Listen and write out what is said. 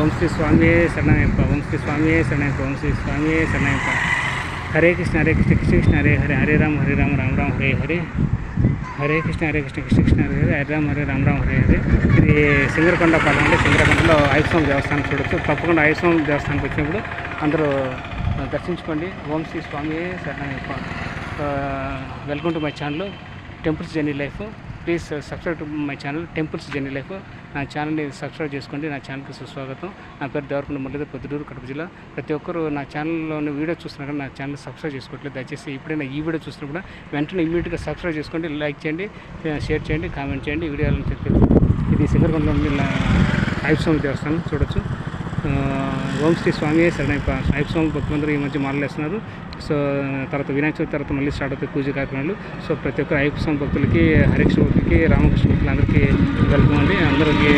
ఓం శ్రీ స్వామియే శరణయ్యప్ప, ఓం శ్రీ స్వామియే శరణయ్యప్ప, ఓం శ్రీ స్వామియే శరణయ్యప్ప. హరే కృష్ణ కృష్ణ కృష్ణ హరే హరే, హరే రామ రామ రామ హరే హరే, హరే కృష్ణ కృష్ణ కృష్ణ హరే హరే, హరే రామ రామ హరే హరే. ఇది సింగరకొండ పాలెం అంటే సింగరకొండలో అయ్యప్పస్వామి దేవస్థానం చూడొచ్చు. తప్పకుండా అయ్యప్పస్వామి దేవస్థానానికి వచ్చినప్పుడు అందరూ దర్శించుకోండి. ఓం శ్రీ స్వామియే శరణయ్యప్ప. Welcome to my channel temples journey life. Please subscribe to my channel temples journey life. నా ఛానల్ని సబ్స్క్రైబ్ చేసుకోండి. నా ఛానల్కి సుస్వాగతం. నా పేరు దేవరకొండ మురళీధర్, పొద్దుటూరు, కడప జిల్లా. ప్రతి ఒక్కరు నా ఛానల్లోని వీడియో చూస్తున్నా కానీ నా ఛానల్ సబ్స్క్రైబ్ చేసుకోవట్లేదు. దయచేసి ఇప్పుడైనా ఈ వీడియో చూసినప్పుడు వెంటనే ఇమీడియట్గా సబ్స్క్రైబ్ చేసుకోండి, లైక్ చేయండి, షేర్ చేయండి, కామెంట్ చేయండి. వీడియోలను చెప్పి ఇది సింగరకొండలో అయ్యప్పస్వామి దేవస్థానం చూడొచ్చు. ఓం శ్రీ స్వామియే శరణయ్యప్ప. అయ్యప్పస్వామి భక్తులందరూ ఈ మధ్య మాలలు వేస్తున్నారు. సో తర్వాత వినాయక చవితి తర్వాత మళ్ళీ స్టార్ట్ అవుతాయి పూజ కార్యక్రమాలు. సో ప్రతి ఒక్కరు అయ్యప్పస్వామి భక్తులకి, హరికృష్ణ భక్తులకి, రామకృష్ణ భక్తులు అందరికీ వెల్కమ్ అండి. అందరికీ